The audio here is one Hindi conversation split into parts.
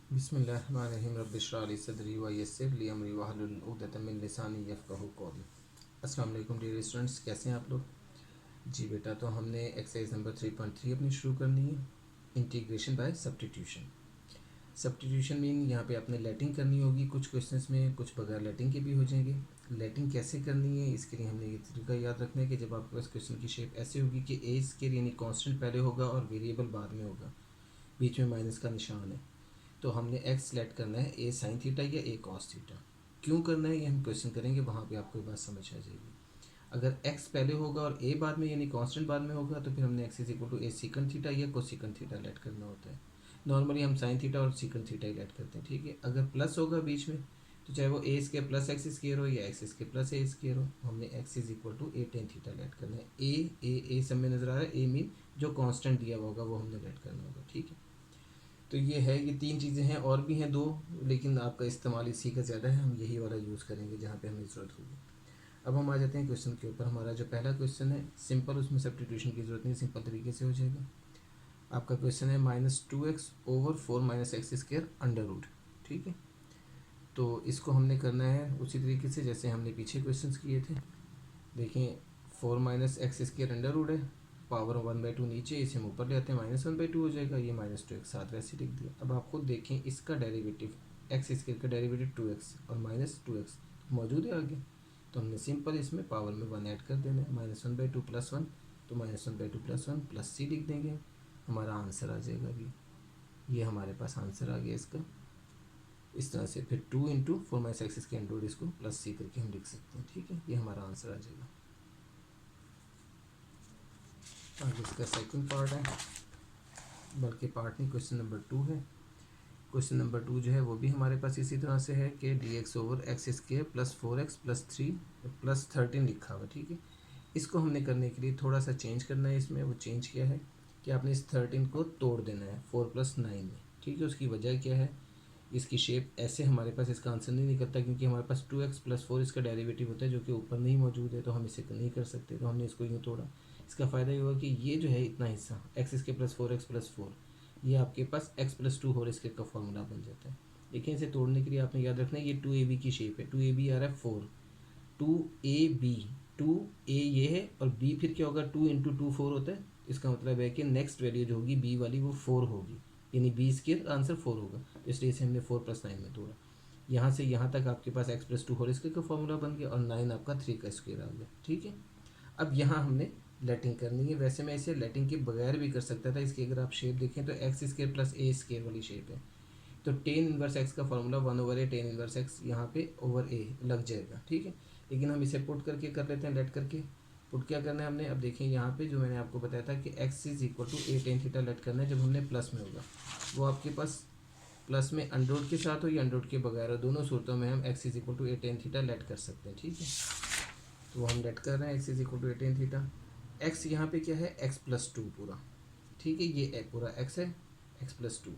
बिस्मिल्लाहिर्रहमानिर्रहीम रब्बिश्रह ली सदरी व यस्सिर ली अमरी वहलुल उक़दतम मिन लिसानी यफ़क़हू क़ौली। अस्सलाम वालेकुम डियर स्टूडेंट्स, कैसे हैं आप लोग? जी बेटा, तो हमने एक्सरसाइज नंबर 3.3 अपनी शुरू करनी है, integration by substitution. Substitution mean यहाँ पे आपने लेटिंग करनी होगी, कुछ क्वेश्चंस में कुछ बगैर लेटिंग के भी हो जाएंगे। लेटिंग कैसे करनी है, इसके लिए हमने ये तरीका याद रखना है कि जब आपके पास क्वेश्चन की शेप ऐसे होगी कि ए स्केयर यानी कांस्टेंट पहले होगा और वेरिएबल बाद में होगा, बीच में माइनस का निशान है, तो हमने एक्स सेलेक्ट करना है ए साइन थीटा या ए कॉस थीटा। क्यों करना है ये हम क्वेश्चन करेंगे, वहाँ पे आपको ये बात समझ आ जाएगी। अगर एक्स पहले होगा और ए बाद में यानी कांस्टेंट बाद में होगा, तो फिर हमने x is equal to a secant theta या कोसिकन थीटा लेट करना होता है। नॉर्मली हम साइन थीटा और सीकन थीटा ही लेट करते हैं, ठीक है। अगर प्लस होगा बीच में, तो चाहे वो a square plus x square हो या x square plus a square हो, हमने x is equal to a tan theta let करना है। ए सब में नजर आ रहा है, ए मीन जो कांस्टेंट दिया हुआ होगा वो हमने लेट करना होगा, ठीक है। तो ये है, ये तीन चीज़ें हैं, और भी हैं दो, लेकिन आपका इस्तेमाल इसी का ज़्यादा है, हम यही वाला यूज़ करेंगे जहाँ पे हमें ज़रूरत होगी। अब हम आ जाते हैं क्वेश्चन के ऊपर। हमारा जो पहला क्वेश्चन है सिंपल, उसमें सब्स्टिट्यूशन की ज़रूरत नहीं, सिंपल तरीके से हो जाएगा। आपका क्वेश्चन है -2x over 4 - x square under root, ठीक है। तो इसको हमने करना है उसी तरीके से जैसे हमने पीछे क्वेश्चन किए थे। देखें, 4 - x स्क्वायर अंडर रूट है, पावर 1/2 नीचे, इसे हम ऊपर ले आते हैं, -1/2 हो जाएगा, ये -2 एक साथ वैसे लिख दिया। अब आप खुद देखें, इसका डेरिवेटिव एक्स स्क्वायर का डेरिवेटिव 2x और -2x मौजूद है आगे, तो हमने सिंपल इसमें पावर में 1 ऐड कर देना है, -1/2 + 1, तो -1/2 + 1 + c लिख देंगे, हमारा आंसर आ जाएगा। अभी ये हमारे पास आंसर आ गया इसका। इस तरह से फिर 2 × 4 - x के अंडर इसको +c करके हम लिख सकते हैं, ठीक है। ये हमारा आंसर आ जाएगा। आगे इसका सेकंड पार्ट है, बल्कि पार्ट नहीं, क्वेश्चन नंबर 2 है। क्वेश्चन नंबर 2 जो है वो भी हमारे पास इसी तरह से है कि dx over x square + 4x + 3 + 13 लिखा हुआ, ठीक है। इसको हमने करने के लिए थोड़ा सा चेंज करना है इसमें। वो चेंज क्या है कि आपने इस 13 को तोड़ देना है 4 + 9 में, ठीक है। उसकी वजह क्या है, इसकी शेप ऐसे हमारे पास इसका आंसर नहीं निकलता, क्योंकि हमारे पास 2x + 4 इसका डेरिवेटिव होता है जो कि ऊपर नहीं मौजूद है, तो हम इसे नहीं कर सकते, तो हमने इसको यूँ तोड़ा। इसका फ़ायदा ये हुआ कि ये जो है इतना हिस्सा एक्स स्क्वायर प्लस 4x + 4, ये आपके पास x + 2 होल स्क्वायर का फॉर्मूला बन जाता है। लेकिन इसे तोड़ने के लिए आपने याद रखना है ये 2ab की शेप है, 2ab आ रहा है 4, 2ab, 2a ये है और b फिर क्या होगा, 2 × 2 4 होता है। इसका मतलब है कि नेक्स्ट वैल्यू जो होगी b वाली वो 4 होगी, यानी b स्क्वायर आंसर 4 होगा, तो इसलिए इसे हमने 4 + 9 में तोड़ा। यहाँ से यहाँ तक आपके पास x + 2 होल स्क्वायर का फॉर्मूला बन गया और 9 आपका 3 का स्क्वायर आ गया, ठीक है। अब यहाँ हमने लेटिंग करनी है। वैसे मैं इसे लेटिंग के बगैर भी कर सकता था, इसकी अगर आप शेप देखें तो x² + a² वाली शेप है, तो tan इनवर्स x का formula 1/a tan inverse x यहाँ पे ओवर a लग जाएगा, ठीक है। लेकिन हम इसे पुट करके कर लेते हैं, लेट करके। पुट क्या करना है हमने, अब देखें यहाँ पे जो मैंने आपको बताया था कि x is equal to a tan theta let करना है। जब हमने प्लस में होगा, वो आपके पास प्लस में अंडर के साथ हो या अंडर के बगैर हो, दोनों सूरतों में हम x is equal to a tan theta let कर सकते हैं, ठीक है। तो वो हम लेट कर रहे हैं x is equal to a tan theta. x यहाँ पे क्या है, x + 2 पूरा, ठीक है। ये पूरा x है, x + 2,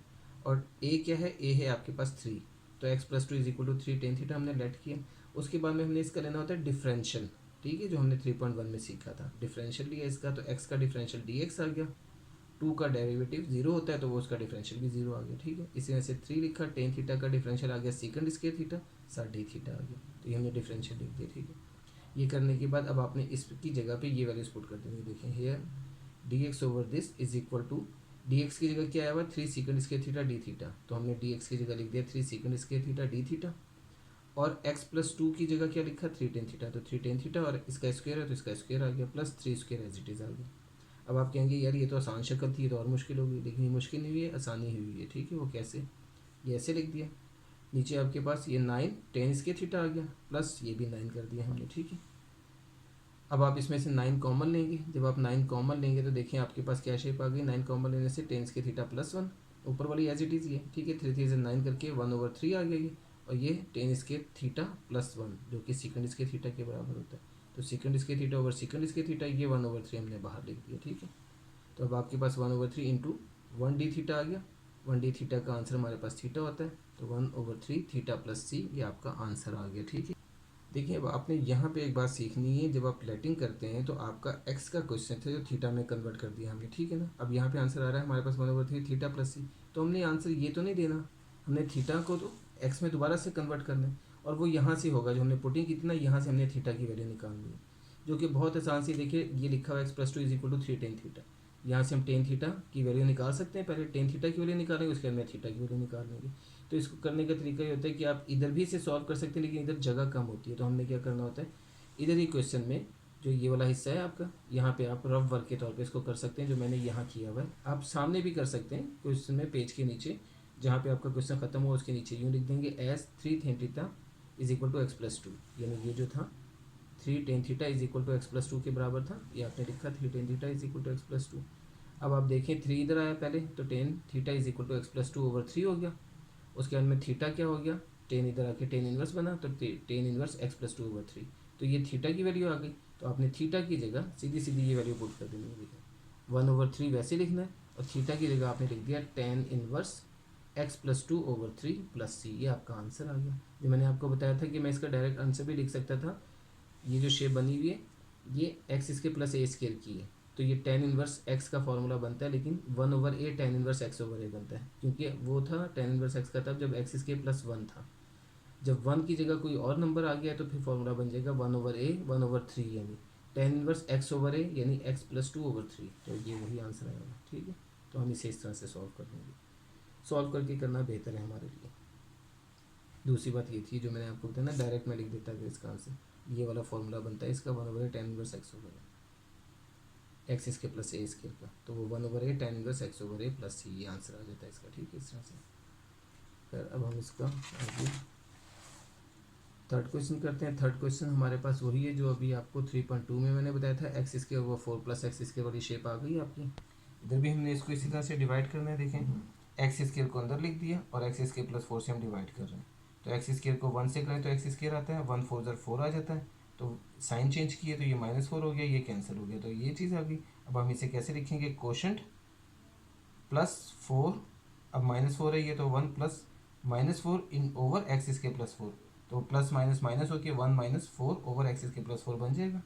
और a क्या है, a है आपके पास 3, तो x + 2 is equal to 3 tan theta हमने लेट किया। उसके बाद में हमने इसका लेना होता है डिफरेंशियल, ठीक है, जो हमने 3.1 में सीखा था। डिफरेंशियल लिया इसका, तो x का डिफरेंशियल dx आ गया, 2 का डेरिवेटिव 0 होता है तो वो उसका डिफरेंशियल भी 0 आ गया, ठीक है। इसी वजह से 3 लिखा, tan थीटा का डिफरेंशियल आ गया सेकंड स्क्वायर थीटा, साथ d थीटा आ गया, तो ये हमने डिफरेंशियल लिख दिया, ठीक है। ये करने के बाद अब आपने इसकी जगह पे ये वैल्यूज पुट कर देंगे। देखें here dx over this is equal to, dx की जगह क्या आया हुआ, 3 second square theta d theta, तो हमने dx की जगह लिख दिया 3 second square theta d theta, और x + 2 की जगह क्या लिखा, 3 tan थीटा, तो 3 tan थीटा, और इसका स्क्वायर है तो इसका स्क्वायर आ गया, plus 3 square as it is आ गया। अब आप कहेंगे यार ये तो आसान शक्ल थी, ये तो और मुश्किल होगी, लेकिन ये मुश्किल नहीं हुई है, आसानी हुई है, ठीक है। वो कैसे, ये ऐसे लिख दिया, नीचे आपके पास ये 9 tan स्क्वायर थीटा आ गया, प्लस ये भी 9 कर दिया हमने, ठीक है। अब आप इसमें से 9 कॉमन लेंगे। जब आप 9 कॉमन लेंगे तो देखिए आपके पास क्या शेप आ गई, 9 कॉमन लेने से tan स्क्वायर थीटा + 1, ऊपर वाली एज इट इज़ ये, ठीक है। 3 3 से 9 करके 1/3 आ गया ये, और ये tan स्क्वायर थीटा + 1 जो कि सेकंड स्क्वायर थीटा के बराबर होता है, तो second square theta over second square theta, ये 1/3 हमने बाहर लिख दिया, ठीक है। तो अब आपके पास 1/3 इंटू 1d थीटा आ गया। 1d थीटा का आंसर हमारे पास थीटा होता है, तो 1/3 थीटा + c, ये आपका आंसर आ गया, ठीक है। देखिए, अब आपने यहाँ पे एक बात सीखनी है, जब आप लेटिंग करते हैं तो आपका x का क्वेश्चन था जो थीटा में कन्वर्ट कर दिया हमने, ठीक है ना। अब यहाँ पे आंसर आ रहा है हमारे पास 1/3 थीटा + c, तो हमने आंसर ये तो नहीं देना, हमने थीटा को तो एक्स में दोबारा से कन्वर्ट करना है, और वो यहाँ से होगा जो हमने पुटिंग कितना, यहाँ से हमने थीटा की वैल्यू निकालनी है, जो कि बहुत आसान से, देखिए ये लिखा हुआ x plus two is equal to 3 tan theta. यहाँ से हम टेन थीटा की वैल्यू निकाल सकते हैं, पहले टेन थीटा की वैल्यू निकालेंगे, उसके बाद में थीटा की वैल्यू निकाल लेंगे। तो इसको करने का तरीका ये होता है कि आप इधर भी इसे सॉल्व कर सकते हैं, लेकिन इधर जगह कम होती है, तो हमने क्या करना होता है, इधर ही क्वेश्चन में जो ये वाला हिस्सा है आपका, यहाँ पे आप रफ वर्क के तौर पे इसको कर सकते हैं, जो मैंने यहाँ किया हुआ है। आप सामने भी कर सकते हैं क्वेश्चन में, पेज के नीचे जहाँ पे आपका क्वेश्चन खत्म हुआ उसके नीचे यूँ लिख देंगे as 3 tan theta is equal to x plus two, यानी ये जो था 3 tan theta is equal to x plus two के बराबर था, ये आपने लिखा 3 tan theta is equal to x plus two. अब आप देखें 3 इधर आया पहले, तो tan theta is equal to x plus two over 3 हो गया। उसके बाद में थीटा क्या हो गया, टेन इधर आके टेन इनवर्स बना, तो ten inverse x plus two over 3, तो ये थीटा की वैल्यू आ गई। तो आपने थीटा की जगह सीधी सीधी ये वैल्यू पुट कर देनी है, 1/3 वैसे लिखना है, और थीटा की जगह आपने लिख दिया tan inverse x plus two over 3 plus सी, ये आपका आंसर आ गया। जो मैंने आपको बताया था कि मैं इसका डायरेक्ट आंसर भी लिख सकता था, ये जो शेप बनी हुई है ये एक्स इसके प्लस ए स्केयर की है, तो ये टेन इनवर्स एक्स का फॉर्मूला बनता है, लेकिन 1/a tan inverse x over a बनता है, क्योंकि वो था टेन इनवर्स एक्स का तब जब एक्स इसके प्लस 1 था। जब 1 की जगह कोई और नंबर आ गया तो फिर फॉर्मूला बन जाएगा 1/a 1/3, यानी टेन इनवर्स एक्स ओवर ए यानी एक्स प्लस टू ओवर 3, तो ये वही आंसर आएगा। ठीक है, तो हम इसे इस तरह से सॉल्व कर देंगे, सॉल्व करके करना बेहतर है हमारे लिए। दूसरी बात ये थी जो मैंने आपको बताया ना, डायरेक्ट मैं लिख देता है इसका आंसर, ये वाला फॉर्मूला बनता है इसका 1/a tan inverse x over x इसके प्लस ए स्केयर का, तो वो 1/a tan inverse x over a plus सी, ये आंसर आ जाता है इसका। ठीक है, इस तरह से। फिर अब हम इसका आगे थर्ड क्वेश्चन करते हैं। थर्ड क्वेश्चन हमारे पास वही है जो अभी आपको 3.2 में मैंने बताया था, एक्स इसके ओवर 4 प्लस एक्स स्केयर वाली शेप आ गई आपकी। इधर भी हमने इसको इसी तरह से डिवाइड करना है, देखें एक्स स्केयर को अंदर लिख दिया और एक्स स्केयर प्लस 4 से हम डिवाइड कर रहे हैं, तो एक्स स्केयर को 1 से करें तो एक्स स्केयर आता है, 1 4 4 आ जाता है, तो साइन चेंज किए तो ये -4 हो गया, ये कैंसिल हो गया, तो ये चीज़ आ गई। अब हम इसे कैसे लिखेंगे, कोशेंट प्लस 4, अब -4 है ये, तो 1 प्लस -4 इन ओवर एक्स स्केयर प्लस 4, तो प्लस माइनस माइनस होकर 1 - 4 ओवर एक्स स्केयर प्लस 4 बन जाएगा।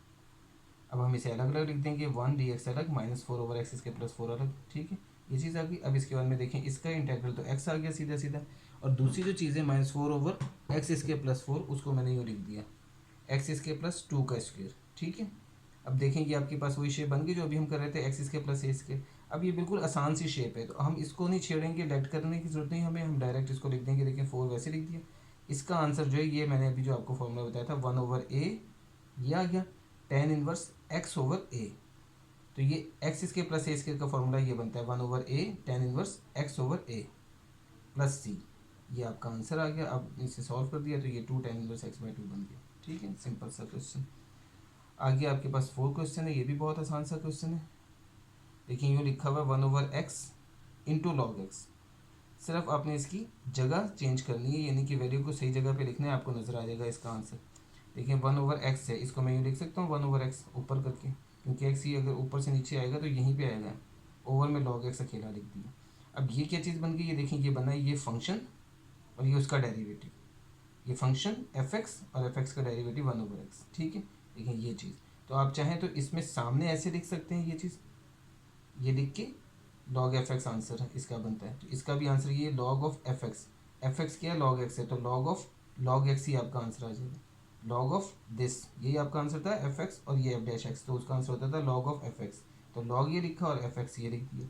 अब हम इसे अलग अलग लिख देंगे, 1 dx अलग, -4 ओवर एक्स स्केयर प्लस 4 अलग। ठीक है, ये चीज़ आ गई। अब इसके बाद में देखें इसका इंटेग्रल तो x आ गया सीधा सीधा, और दूसरी जो चीज़ है -4 ओवर एक्स स्केयर प्लस 4, उसको मैंने यूँ लिख दिया एक्स स्केयर प्लस 2 का स्क्वेयर। ठीक है, अब देखें कि आपके पास वही शेप बन गई जो अभी हम कर रहे थे, x square plus a square. अब ये बिल्कुल आसान सी शेप है, तो हम इसको नहीं छेड़ेंगे, लेट करने की जरूरत नहीं हमें, हम डायरेक्ट इसको लिख देंगे। देखिए 4 वैसे लिख दिया, इसका आंसर जो है ये मैंने अभी जो आपको फॉर्मूला बताया था 1/a, ये आ गया tan inverse x over a, तो ये x square plus a square का फॉर्मूला ये बनता है 1/a tan inverse x over a plus सी, ये आपका आंसर आ गया। अब इसे सॉल्व कर दिया तो ये 2 टेन इनवर्स एक्स बाई 2 बन गया। ठीक है, सिंपल सा क्वेश्चन। आगे आपके पास 4 क्वेश्चन है, ये भी बहुत आसान सा क्वेश्चन है। देखिए यूँ लिखा हुआ है 1/x इंटू लॉग एक्स, सिर्फ आपने इसकी जगह चेंज करनी है, यानी कि वैल्यू को सही जगह पे लिखना है, आपको नज़र आ जाएगा इसका आंसर। देखिए 1/x है, इसको मैं यूँ लिख सकता हूँ 1/x ऊपर करके, क्योंकि x ही अगर ऊपर से नीचे आएगा तो यहीं पे आएगा, ओवर में log x अकेला लिख दिया। अब ये क्या चीज़ बन गई, ये देखिए ये बना है ये फंक्शन और ये उसका डेरिवेटिव, ये फंक्शन fx और fx का डेरिवेटिव 1/x। ठीक है, देखिए ये चीज़, तो आप चाहें तो इसमें सामने ऐसे लिख सकते हैं, ये चीज़ ये लिख के log fx आंसर है इसका बनता है, तो इसका भी आंसर ये log ऑफ fx क्या है, log x है, तो log ऑफ log x ही आपका आंसर आ जाएगा, log ऑफ दिस, यही आपका आंसर था fx, और ये f डैश x, तो उसका आंसर होता था log ऑफ fx, तो log ये लिखा और fx ये लिख दिया,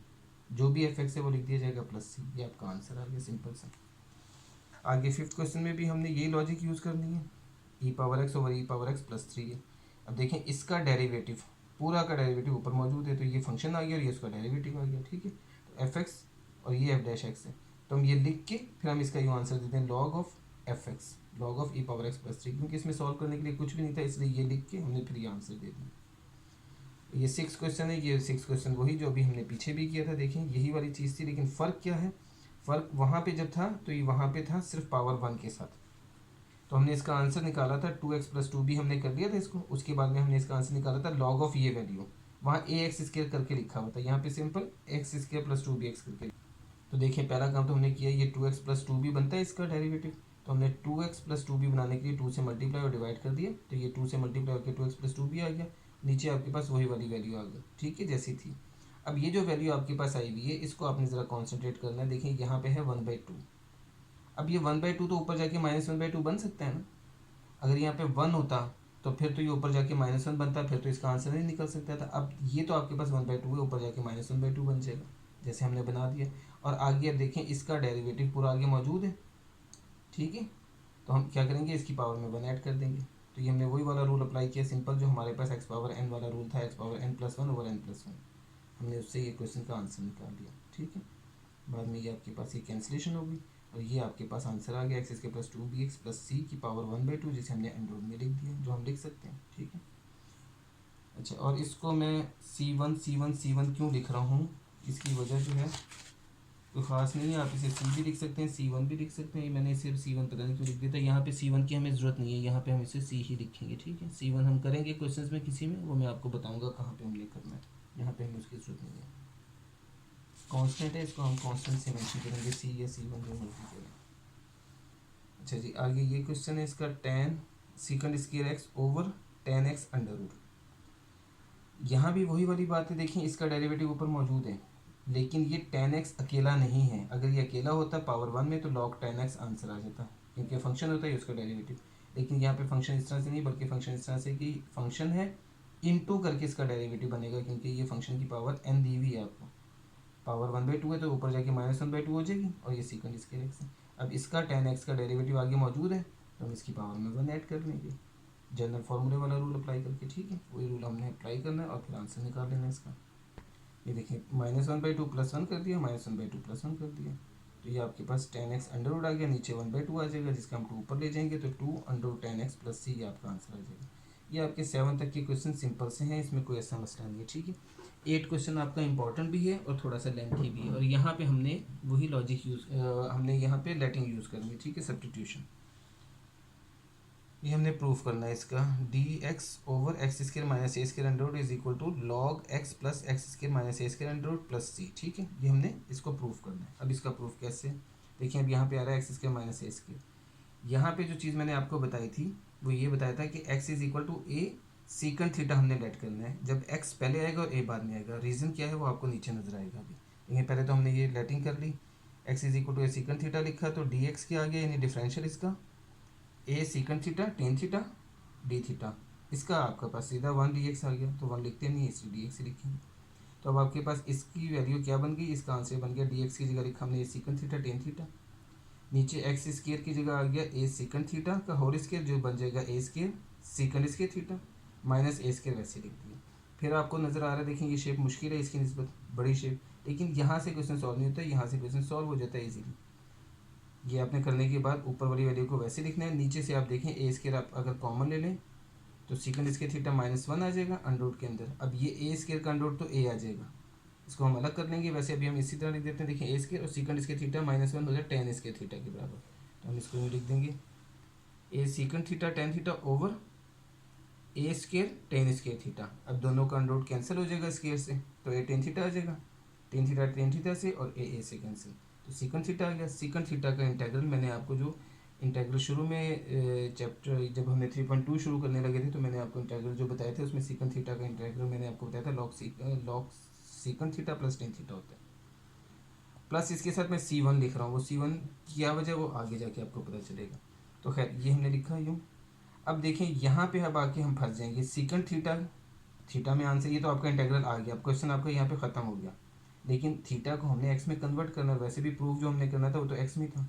जो भी fx है वो लिख दिया जाएगा प्लस c, ये आपका आंसर आ गया, सिंपल सा। आगे 5th क्वेश्चन में भी हमने यही लॉजिक यूज़ करनी है, e⁻x ओवर e⁻x प्लस 3 है। अब देखें इसका डेरिवेटिव, पूरा का डेरिवेटिव ऊपर मौजूद है, तो ये फंक्शन आ गया और ये उसका डेरिवेटिव आ गया। ठीक है, तो fx और ये f डैश x है, तो हम ये लिख के फिर हम इसका यूँ आंसर देते हैं log of fx, log of e⁻x plus 3, क्योंकि इसमें सॉल्व करने के लिए कुछ भी नहीं था, इसलिए ये लिख के हमने फिर ये आंसर दे दिया। ये 6 क्वेश्चन है, ये 6 क्वेश्चन वही जो अभी हमने पीछे भी किया था, देखें यही वाली चीज़ थी, लेकिन फ़र्क क्या है, फ़र्क वहाँ पे जब था तो ये वहाँ पे था सिर्फ पावर 1 के साथ, तो हमने इसका आंसर निकाला था 2x प्लस 2 भी हमने कर लिया था इसको, उसके बाद में हमने इसका आंसर निकाला था log ऑफ ये वैल्यू, वहाँ ए एक्स स्केयर करके लिखा हुआ था, यहाँ पे simple x square plus 2bx करके। तो देखिए पहला काम तो हमने किया, ये 2x प्लस 2 भी बनता है इसका डेरिवेटिव, तो हमने 2x प्लस 2 भी बनाने के लिए 2 से मल्टीप्लाई और डिवाइड कर दिया, तो ये 2 से मल्टीप्लाई होकर 2x प्लस 2 भी आ गया, नीचे आपके पास वही वाली वैल्यू आ गई। ठीक है, जैसी थी। अब ये जो वैल्यू आपके पास आई हुई है इसको आपने ज़रा कॉन्सेंट्रेट करना है, देखिए यहाँ पे है 1/2, अब ये 1/2 तो ऊपर जाके -1/2 बन सकता है ना। अगर यहाँ पे 1 होता तो फिर तो ये ऊपर जाके -1 बनता, फिर तो इसका आंसर नहीं निकल सकता था। अब ये तो आपके पास 1/2 है, ऊपर जाके -1/2 बन जाएगा, जैसे हमने बना दिया। और आगे अब देखें इसका डेरिवेटिव पूरा आगे मौजूद है, ठीक है। तो हम क्या करेंगे, इसकी पावर में 1 ऐड कर देंगे। तो ये हमने वही वाला रूल अप्लाई किया सिंपल, जो हमारे पास x पावर n वाला रूल था, x power n+1 over n+1, हमने उससे ये क्वेश्चन का आंसर निकाल दिया, ठीक है। बाद में ये आपके पास ये कैंसिलेशन होगी और ये आपके पास आंसर आ गया x² + 2bx + c की पावर 1/2, जिसे हमने अंडर रूट में लिख दिया, जो हम लिख सकते हैं, ठीक है। अच्छा, और इसको मैं c1 क्यों लिख रहा हूँ, इसकी वजह जो है कोई ख़ास नहीं है। आप इसे c भी लिख सकते हैं, c1 भी लिख सकते हैं। मैंने सिर्फ c1 पता नहीं क्यों लिख दिया था। यहाँ पे c1 की हमें ज़रूरत नहीं है, यहाँ पे हम इसे c ही लिखेंगे, ठीक है। c1 हम करेंगे क्वेश्चंस में किसी में, वो मैं आपको बताऊँगा कहाँ पे हमने करना है। यहाँ पे हमें उसकी ज़रूरत नहीं है, कांस्टेंट है, इसको हम कांस्टेंट से मेंशन करेंगे, c या c1 जो मर्जी करें। अच्छा जी, आगे ये क्वेश्चन है इसका, tan sec² x over tan x under root. यहाँ भी वही वाली बात है, देखिए इसका डेरिवेटिव ऊपर मौजूद है, लेकिन ये tan x अकेला नहीं है। अगर ये अकेला होता पावर 1 में तो log tan x आंसर आ जाता, क्योंकि फंक्शन होता है उसका डेरिवेटिव। लेकिन यहाँ पे फंक्शन इस तरह से नहीं, बल्कि फंक्शन इस तरह से कि फंक्शन है इनटू करके इसका डेरिवेटिव बनेगा, क्योंकि ये फंक्शन की पावर n दी हुई है आपको। पावर 1/2 है तो ऊपर जाके -1/2 हो जाएगी, और ये सेकंड इसके x है। अब इसका tan x का डेरिवेटिव आगे मौजूद है, तो हम इसकी पावर में 1 ऐड कर लेंगे, जनरल फार्मूले वाला रूल अप्लाई करके, ठीक है। वही रूल हमने अप्लाई करना है और फिर आंसर निकाल लेना है इसका। ये देखिए -1/2 + 1 कर दिया, -1/2 + 1 कर दिया, तो ये आपके पास tan x अंडर रूट आ गया, नीचे 1/2 आ जाएगा, जिसका हम 2 ऊपर ले जाएंगे तो 2 अंडर tan x + c, ये आपका आंसर आ जाएगा। ये आपके 7 तक के क्वेश्चन सिंपल से हैं, इसमें कोई ऐसा मसला नहीं है, ठीक है। 8 क्वेश्चन आपका इंपॉर्टेंट भी है और थोड़ा सा लेंथी भी है, और यहाँ पे हमने वही लॉजिक हमने यहाँ पे लेटिंग यूज़ करनी है, ठीक है, सब्स्टिट्यूशन। ये हमने प्रूफ करना है इसका, dx over x² - a² under root is equal to log x + x² - a² under root plus c, ठीक है। ये हमने इसको प्रूफ करना है। अब इसका प्रूफ कैसे, देखिए अब यहाँ पे आ रहा है x² - a²। यहाँ पे जो चीज़ मैंने आपको बताई थी वो ये बताया था कि x is equal to a secant theta हमने लेट करना है, जब x पहले आएगा और a बाद में आएगा। रीज़न क्या है वो आपको नीचे नजर आएगा अभी, लेकिन पहले तो हमने ये लेटिंग कर ली, x is equal to a secant theta लिखा, तो dx क्या आ गया, यानी डिफरेंशियल इसका a secant theta tan theta d theta, इसका आपके पास सीधा 1 dx आ गया, तो 1 लिखते नहीं, इसलिए dx ही लिखेंगे। तो अब आपके पास इसकी वैल्यू क्या बन गई, इसका आंसर बन गया dx की जगह लिखा हमने a secant theta tan theta, नीचे x² की जगह आ गया a सीकंड थीटा का होल स्क्वायर, जो बन जाएगा a² secant square theta minus a² वैसे लिख दिया। फिर आपको नज़र आ रहा है, देखें ये शेप मुश्किल है इसकी निस्बत, बड़ी शेप, लेकिन यहाँ से क्वेश्चन सॉल्व नहीं होता है, यहाँ से क्वेश्चन सॉल्व हो जाता है इजीली। ये आपने करने के बाद ऊपर वाली वैल्यू को वैसे लिखना है, नीचे से आप देखें a² आप अगर कॉमन ले लें तो सीकंड स्क्वायर थीटा -1 आ जाएगा अंडर रूट के अंदर। अब ये a² का अंडर रूट तो a आ जाएगा, इसको हम अलग कर लेंगे, वैसे अभी हम इसी तरह लिख देते हैं, देखिए a² और सीकंड स्क्वायर थीटा -1 हो जाए tan स्क्वायर थीटा के बराबर, तो हम इसको लिख देंगे a secant theta tan theta over a² tan square theta. अब दोनों का अंडर रूट कैंसिल हो जाएगा स्क्वायर से, तो a tan थीटा आ जाएगा, tan थीटा से, और a से कैंसिल, तो सीकंड थीटा आ गया। सीकंड थीटा का इंटेग्रल मैंने आपको जो इंटेग्रल शुरू में चैप्टर जब हमने 3.2 शुरू करने लगे थे तो मैंने आपको इंटेग्रल जो बताए थे उसमें सीकंड थीटा का इंटेग्रल मैंने आपको बताया था log secant theta plus tan theta होता है, प्लस इसके साथ मैं c1 लिख रहा हूँ, वो c1 क्या वजह वो आगे जाके आपको पता चलेगा। तो खैर ये हमने लिखा यूँ। अब देखें यहाँ पे अब आके हम फंस जाएंगे, सीकंड थीटा में आंसर, ये तो आपका इंटेग्रल आ गया, अब क्वेश्चन आपका यहाँ पे ख़त्म हो गया, लेकिन थीटा को हमने एक्स में कन्वर्ट करना है, वैसे भी प्रूफ जो हमने करना था वो तो एक्स में था,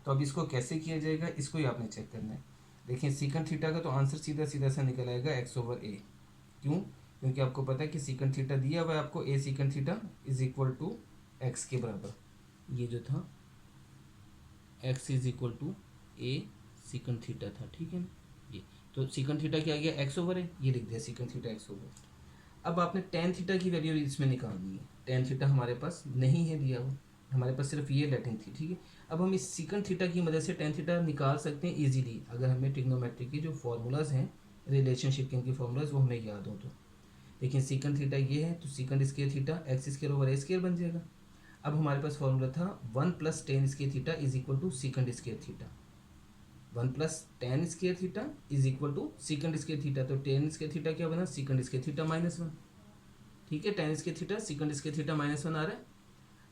तो अब इसको कैसे किया जाएगा इसको ही आपने चेक करना है। देखिए सीकंड थीटा का तो आंसर सीधा सीधा सा निकल आएगा x/a, क्यों, क्योंकि आपको पता है कि सीकंड थीटा दिया हुआ है आपको, a secant theta is equal to x के बराबर, ये जो था x is equal to a secant theta था, ठीक है ना। ये तो सीकंड थीटा क्या आ गया x/a, ये लिख दिया सीकंड थीटा x/a। अब आपने tan थीटा की वैल्यू इसमें निकालनी है, tan थीटा हमारे पास नहीं है दिया हुआ, हमारे पास सिर्फ ये लेटिंग थी, ठीक है। अब हम इस सीकंड थीटा की मदद से tan थीटा निकाल सकते हैं इजीली, अगर हमें ट्रिग्नोमेट्री की जो फार्मूलाज हैं, रिलेशनशिप के इनकी फार्मूलाज वो हमें याद हो तो। लेकिन सीकंड थीटा ये है, तो secant square theta x² over a² बन जाएगा। अब हमारे पास फार्मूला था 1 + tan square theta is equal to secant square theta, 1 + tan square theta is equal to secant square theta, तो tan स्क्वायर थीटा क्या बना, सीकंड स्क्वायर थीटा -1, ठीक है। tan square theta secant square theta -1 आ रहा है।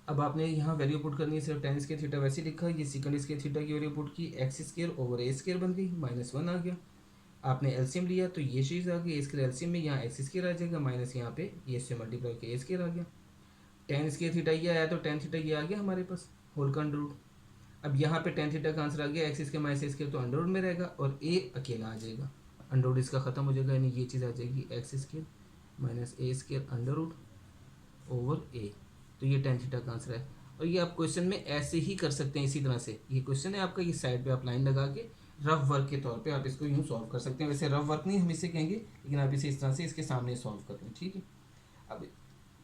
अब आपने यहाँ वैल्यू पुट करनी है, सिर्फ टेन स्केयर थीटा वैसे लिखा, ये सेकंड स्केयर थीटा की वैल्यू पुट की, एक्स स्केयर ओवर ए स्केयर बन गई, -1 आ गया। आपने एलसीएम लिया तो ये चीज़ आ गई, इसके एलसीएम में यहाँ एक्स स्केयर आ जाएगा, माइनस यहाँ पे ये से मल्टीप्लाई के ए स्केयर आ गया। टेन स्केयर थीटा ये आया तो टेन थीटा ये आ गया हमारे पास होल का अंडर रूट। अब यहाँ पे टेन थीटा का आंसर आ गया, x square minus a square तो अंडर रूट में रहेगा और ए अकेला आ जाएगा, अंडर रूट इसका खत्म हो जाएगा, यानी ये चीज़ आ जाएगी x square minus a square under root over a. तो ये टेन थीटा का आंसर है। और ये आप क्वेश्चन में ऐसे ही कर सकते हैं, इसी तरह से ये क्वेश्चन है आपका, ये साइड पे आप लाइन लगा के रफ वर्क के तौर पे आप इसको यूँ सॉल्व कर सकते हैं। वैसे रफ वर्क नहीं हम इसे कहेंगे, लेकिन आप इसे इस तरह से इसके सामने सॉल्व कर लें, ठीक है। अब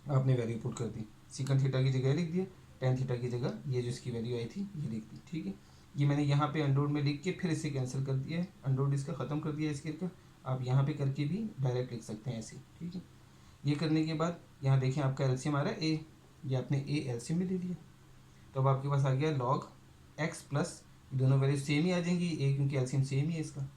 आपने वैल्यू पुट कर दी, सीकन थीटा की जगह लिख दिया, टेन थीटा की जगह ये जो इसकी वैल्यू आई थी ये लिख दी, ठीक है। ये मैंने यहाँ पे अंडर रूट में लिख के फिर इसे कैंसिल कर दिया है, अंडर रूट इसका ख़त्म कर दिया इसके का। आप यहाँ पे करके भी डायरेक्ट लिख सकते हैं ऐसे, ठीक है। ये करने के बाद यहाँ देखें आपका एलसीएम आ रहा है ए, ये आपने ए एलसीएम में ले लिया, तो अब आपके पास आ गया लॉग एक्स प्लस, दोनों वैल्यू सेम ही आ जाएंगी, ए क्योंकि एलसीएम सेम ही है इसका,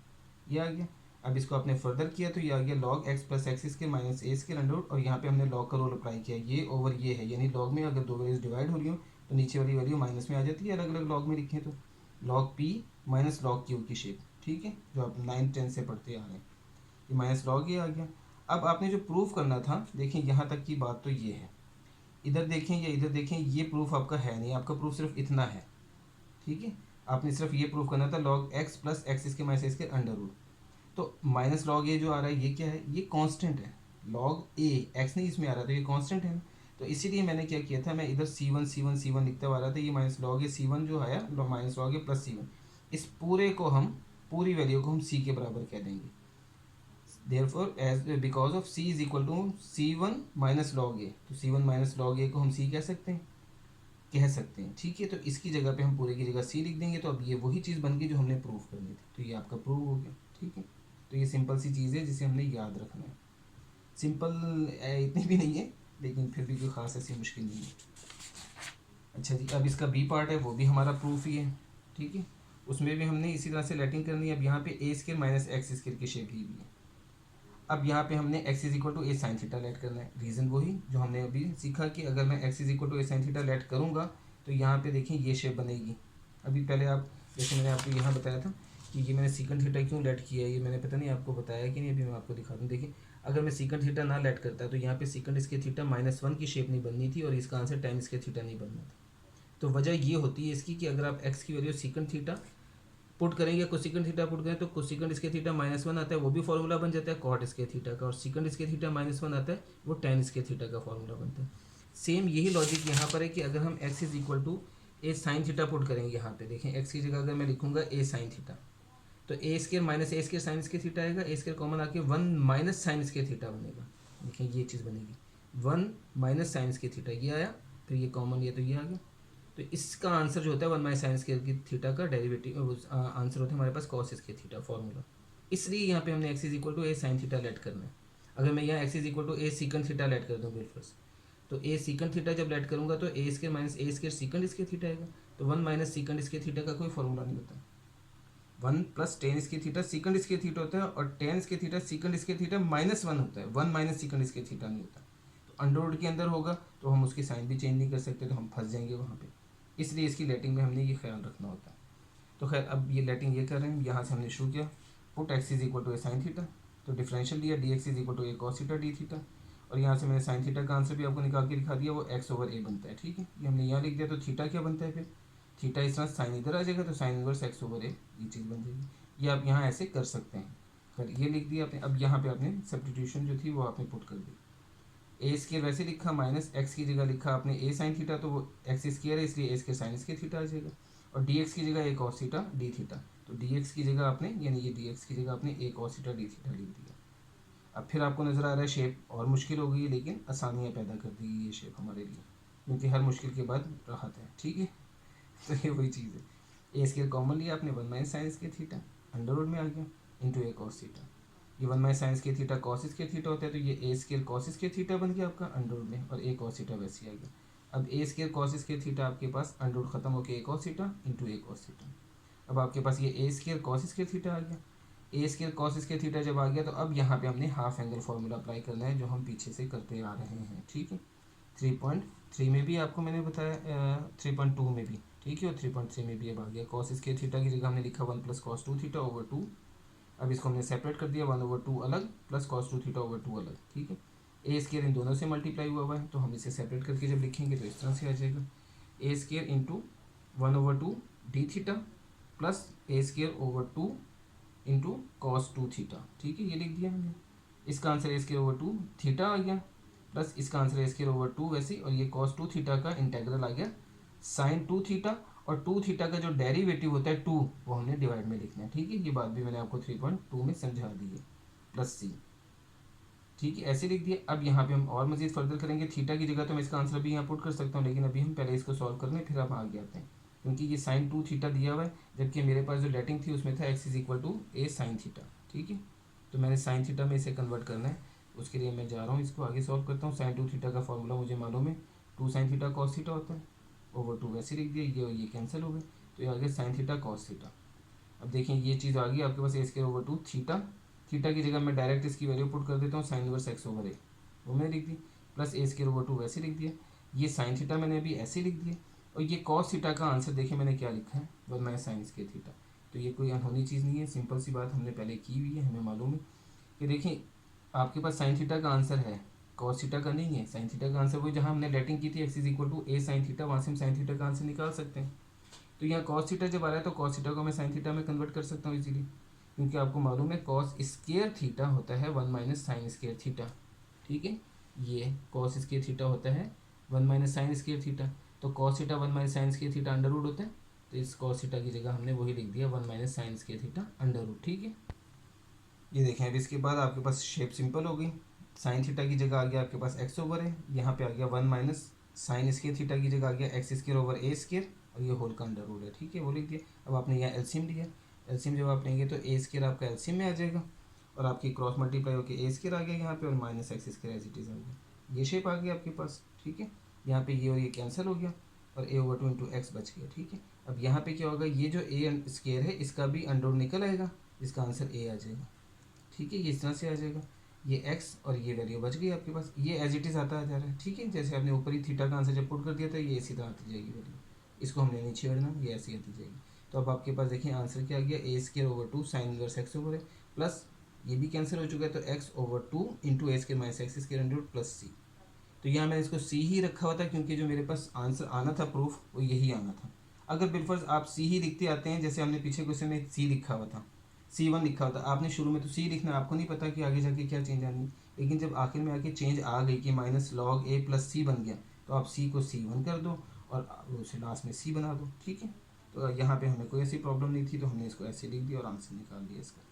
ये आ गया। अब इसको आपने फर्दर किया तो ये आ गया log x plus x square minus a square under root, और यहाँ पे हमने लॉग का रूल अप्लाई किया, ये ओवर ये है, यानी लॉग में अगर दो वैल्यूज डिवाइड हो रही हो तो नीचे वाली वैल्यू माइनस में आ जाती है, अलग अलग लॉग में लिखें तो log P minus log Q की शेप, ठीक है, जो आप 9-10 से पढ़ते आ रहे हैं, ये माइनस लॉग ये आ गया। अब आपने जो प्रूफ करना था, देखें यहाँ तक की बात तो ये है, इधर देखें या इधर देखें, ये प्रूफ आपका है नहीं, आपका प्रूफ सिर्फ इतना है, ठीक है। आपने सिर्फ ये प्रूफ करना था लॉग एक्स प्लस एक्स इसके माइनस इसके अंडर रूट, तो माइनस लॉग ए जो आ रहा है ये क्या है, ये कांस्टेंट है, लॉग ए एक्स नहीं इसमें आ रहा था, ये कांस्टेंट है ना, तो इसीलिए मैंने क्या किया था, मैं इधर C1 लिखता हुआ आ रहा था, ये माइनस लॉग ए C1 जो आया माइनस लॉग ए प्लस C1, इस पूरे को हम पूरी वैल्यू को हम C के बराबर कह देंगे, therefore as because of C is equal to C1 minus log a, तो C1 माइनस लॉग ए को हम C कह सकते हैं, ठीक है। तो इसकी जगह पे हम पूरे की जगह C लिख देंगे, तो अब ये वही चीज़ बन गई जो हमने प्रूफ करनी थी, तो ये आपका प्रूव हो गया, ठीक है। तो ये सिंपल सी चीज़ है जिसे हमने याद रखना है, सिंपल इतनी भी नहीं है लेकिन फिर भी कोई ख़ास ऐसी मुश्किल नहीं है। अच्छा जी, अब इसका बी पार्ट है, वो भी हमारा प्रूफ ही है, ठीक है, उसमें भी हमने इसी तरह से लेटिंग करनी है। अब यहाँ पे a square minus x square की शेप ही भी है। अब यहाँ पे हमने x is equal to a sine theta let करना है, रीज़न वही जो हमने अभी सीखा कि अगर मैं x is equal to a sine theta let करूँगा तो यहाँ पे देखें ये शेप बनेगी। अभी पहले आप जैसे मैंने आपको यहाँ बताया था कि ये मैंने सीकन थीटा क्यों लेट किया है, ये मैंने पता नहीं आपको बताया कि नहीं, अभी मैं आपको दिखा दूँ। देखिए अगर मैं सीकन थीटा ना लेट करता तो यहाँ पे सीकन इसके थीटा -1 की शेप नहीं बननी थी और इसका आंसर टेन इसके थीटा नहीं बनना था। तो वजह ये होती है इसकी कि अगर आप x की वैल्यू सीकन थीटा पुट करेंगे, कोसिकन थीटा पुट करें तो कोसिकन इसके थीटा -1 आता है, वो भी फॉर्मूला बन जाता है कॉट इसके थीटा का, और सीकन इसके थीटा -1 आता है, वो टेन इसके थीटा का फॉर्मूला बनता है। सेम यही लॉजिक यहाँ पर है कि अगर हम x is equal to a sine theta put करेंगे, यहाँ पे देखें x की जगह अगर मैं लिखूंगा ए साइन थीटा, तो ए square minus a square sine इसके थीटा आएगा, ए स्केयर कॉमन आके 1 माइनस साइन इसके थीटा बनेगा। देखें ये चीज़ बनेगी 1 माइनस साइन इसके थीटा, ये आया, फिर ये कॉमन लिया तो ये आ गया। तो इसका आंसर जो होता है 1 माइनस साइन स्केयर की थीटा का डेरिवेटिव आंसर होता है हमारे पास कॉस स्केयर थीटा फॉर्मूला। इसलिए यहाँ पे हमने x is equal to a sine theta let करना है। अगर मैं यहाँ x is equal to a secant theta let कर दूँ बिल्कुल, तो ए सीकन थीटा जब लेट करूँगा तो ए स्केयर माइनस ए स्केयर सीकन इसके थीटा आएगा, तो 1 माइनस सीकन इसके थीटा का कोई फॉर्मूला नहीं होता, 1 प्लस टेन इसके थीटा सीकन इसके थीटा होता है, और टेन इसके थीटा सीकन इसके थीटा -1 होता है, 1 माइनस सीकन इसके थीटा नहीं होता। तो अंडर रूट के अंदर होगा तो हम उसकी साइन भी चेंज नहीं कर सकते, तो हम फंस जाएंगे वहाँ पे, इसलिए इसकी लेटिंग में हमने ये ख्याल रखना होता है। तो खैर अब ये लेटिंग ये कर रहे हैं, यहाँ से हमने शुरू किया put x is equal to a sine theta, तो डिफरेंशियल लिया dx is equal to a cos theta d theta, और यहाँ से मैंने साइन थीटा का आंसर भी आपको निकाल के दिखा दिया, वो x ओवर a बनता है, ठीक है। ये हमने यहाँ लिख दिया, तो थीटा क्या बनता है, फिर थीटा इस तरह साइन इधर आ जाएगा, तो sine inverse x over a ये चीज़ बन जाएगी। ये आप यहाँ ऐसे कर सकते हैं, खैर ये लिख दिया आपने। अब यहाँ पे आपने सब्स्टिट्यूशन जो थी वो आपने पुट कर दी, ए स्केयर वैसे लिखा, माइनस एक्स की जगह लिखा आपने ए साइन थीटा, तो वो एक्स स्केयर है इसलिए ए स्केयर साइन इसके थीटा आ जाएगा, और डी एक्स की जगह ए कॉस थीटा डी थीटा, तो डी एक्स की जगह आपने यानी ये डी एक्स की जगह आपने ए कॉस थीटा डी थीटा लिख दिया। अब फिर आपको नज़र आ रहा है शेप और मुश्किल हो गई है, लेकिन आसानियाँ पैदा कर दी ये शेप हमारे लिए, क्योंकि हर मुश्किल के बाद राहत है, ठीक है। तो ये वही चीज़ है, ए स्केयर कॉमन लिया आपने, 1 माइनस साइन इसके थीटा अंडर रूट में आ गया इंटू ए कॉस थीटा, ये 1 माइनस साइंस के थीटा कॉस इसके थीटा होता है, तो ये ए स्केयर कॉस इसके थीटा बन गया आपका अंडर रूट में, और ए कॉस थीटा वैसे आ गया। अब ए स्केयर कॉस इसके थीटा आपके पास अंडर रूट खत्म होकर ए कॉस थीटा इंटू ए कॉस थीटा, अब आपके पास ये ए स्केयर कॉस इसके थीटा आ गया। ए स्केयर कॉस इसके थीटा जब आ गया, तो अब यहाँ पे हमने हाफ एंगल फार्मूला अप्लाई करना है, जो हम पीछे से करते आ रहे हैं, ठीक है। 3.3 में भी आपको मैंने बताया, 3.2 में भी, ठीक है, और 3.3 में भी अब आ गया। कॉस स्क्वायर थीटा की जगह हमने लिखा 1 प्लस कॉस 2 थीटा ओवर 2। अब इसको हमने सेपरेट कर दिया, 1/2 अलग प्लस कॉस 2 थीटा ओवर 2 अलग, ठीक है। ए स्क्वायर इन दोनों से मल्टीप्लाई हुआ है, तो हम इसे सेपरेट करके जब लिखेंगे तो इस तरह से आ जाएगा, a square into 1/2 D theta plus a square over 2 into cos 2 theta, ठीक है, ये लिख दिया हमने। इसका answer a square over 2 theta आ गया, प्लस इसका आंसर ए स्क्वायर ओवर 2 वैसे, और ये कॉस 2 थीटा का इंटेग्रल आ गया साइन 2 थीटा, और 2 थीटा का जो डेरिवेटिव होता है 2, वो हमने डिवाइड में लिखना है, ठीक है। ये बात भी मैंने आपको 3.2 में समझा दी है, प्लस सी, ठीक है, ऐसे लिख दिया। अब यहाँ पे हम और मजीद फर्दर करेंगे, थीटा की जगह तो मैं इसका आंसर भी यहाँ पुट कर सकता हूँ, लेकिन अभी हम पहले इसको सॉल्व कर लें, फिर आप आगे आते हैं, क्योंकि ये साइन 2 थीटा दिया हुआ है, जबकि मेरे पास जो डेटिंग थी उसमें था x is equal to a sine theta, ठीक है। तो मैंने साइन थीटा में इसे कन्वर्ट करना है, उसके लिए मैं जा रहा हूँ, इसको आगे सॉल्व करता हूँ। साइन 2 थीटा का फॉर्मूला मुझे मालूम है, 2 साइन थीटा कॉस थीटा होता है, ओवर 2 वैसे लिख दिया, ये और ये कैंसिल हो गए, तो ये आ गया साइन थीटा कॉस थीटा। अब देखिए ये चीज़ आ गई आपके पास, ए स्क्वायर ओवर 2 थीटा, थीटा की जगह मैं डायरेक्ट इसकी वैल्यू पुट कर देता हूँ, साइन इनवर्स एक्स ओवर ए, वो मैंने लिख दी, प्लस ए स्क्वायर ओवर 2 वैसे लिख दिया, ये साइन थीटा मैंने अभी ऐसे लिख दिया, और ये कॉस थीटा का आंसर देखिए मैंने क्या लिखा है, 1 माइनस साइन स्क्वायर थीटा। तो ये कोई अनहोनी चीज़ नहीं है, सिंपल सी बात हमने पहले की हुई है, हमें मालूम है कि देखिए आपके पास साइन थीटा का आंसर है, कॉस थीटा का नहीं है। साइन थीटा का आंसर वही जहाँ हमने डेटिंग की थी, x is equal to a sine theta, वहाँ से हम साइन थीटा का आंसर निकाल सकते हैं। तो यहाँ कॉस थीटा जब आ रहा है तो कॉस थीटा को मैं साइन थीटा में कन्वर्ट कर सकता हूँ इजीली, क्योंकि आपको मालूम है कॉस स्क्वायर थीटा होता है 1 माइनस साइन स्क्वायर थीटा, ठीक है। ये कॉस स्क्वायर थीटा होता है 1 माइनस साइन स्क्वायर थीटा, तो cos theta 1 minus sine square theta under root होता है, तो इस कॉस थीटा की जगह हमने वही लिख दिया 1 minus sine square theta under root, ठीक है। ये देखें, अब इसके बाद आपके पास शेप सिंपल हो गई, साइन थीटा की जगह आ गया आपके पास एक्स ओवर है, यहाँ पे आ गया 1 माइनस साइन स्क्वायर थीटा की जगह आ गया एक्स स्क्वायर ओवर ए स्क्वायर, और ये होल का अंडर रूट है, ठीक है, वो लिख दिया। अब आपने यहाँ एलसीएम लिया, एलसीएम जब आप लेंगे तो ए स्क्वायर आपका एलसीएम में आ जाएगा, और आपकी क्रॉस मल्टीप्लाई होकर ए स्क्वायर आ गया यहाँ पे, और minus x square as it is आ गया, ये शेप आ गया आपके पास, ठीक है। यहाँ पे ये और ये कैंसिल हो गया, और ए ओवर 2 इंटू एक्स बच गया, ठीक है। अब यहाँ पे क्या होगा, ये जो ए स्क्वायर है इसका भी अंडर रूट निकल आएगा, इसका आंसर ए आ जाएगा, ठीक है, ये इस तरह से आ जाएगा। ये x और ये वैल्यू बच गई आपके पास, ये एज इट इज़ आता जा रहा है, ठीक है। जैसे आपने ऊपर ही थीटा का आंसर जब पुट कर दिया था, ये इसी तरह आती जाएगी वैल्यू, इसको हमने नहीं छेड़ना, ये ऐसी आती जाएगी। तो अब आपके पास देखिए आंसर क्या आ गया, a square over 2 sine inverse x over है, प्लस ये भी कैंसिल हो चुका है, तो x over 2 into a square minus x square under root plus c. तो यहाँ मैंने इसको सी ही रखा हुआ था, क्योंकि जो मेरे पास आंसर आना था प्रूफ, वो यही आना था। अगर बिलफर्ज आप सी ही लिखते आते हैं, जैसे हमने पीछे क्वेश्चन में सी लिखा हुआ था, C1 लिखा होता, आपने शुरू में तो सी लिखना, आपको नहीं पता कि आगे जाके क्या चेंज आनी है, लेकिन जब आखिर में आके चेंज आ गई कि माइनस लॉग ए प्लस सी बन गया, तो आप सी को C1 कर दो और उसे लास्ट में सी बना दो, ठीक है। तो यहाँ पे हमें कोई ऐसी प्रॉब्लम नहीं थी, तो हमने इसको ऐसे लिख दिया और आंसर निकाल दिया इसका।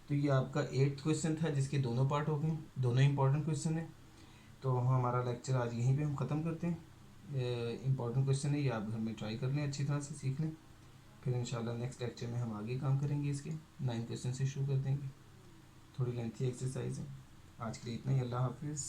तो ये आपका 8th क्वेश्चन था, जिसके दोनों पार्ट हो गए, दोनों इंपॉर्टेंट क्वेश्चन है। तो हमारा लेक्चर आज यहीं पे हम ख़त्म करते हैं। इंपॉर्टेंट क्वेश्चन है ये, आप घर में ट्राई कर लें, अच्छी तरह से सीख लें, फिर इंशाल्लाह नेक्स्ट लेक्चर में हम आगे काम करेंगे, इसके 9 क्वेश्चन से शुरू कर देंगे। थोड़ी लेंथी एक्सरसाइज है। आज के लिए इतना ही, अल्लाह हाफिज़।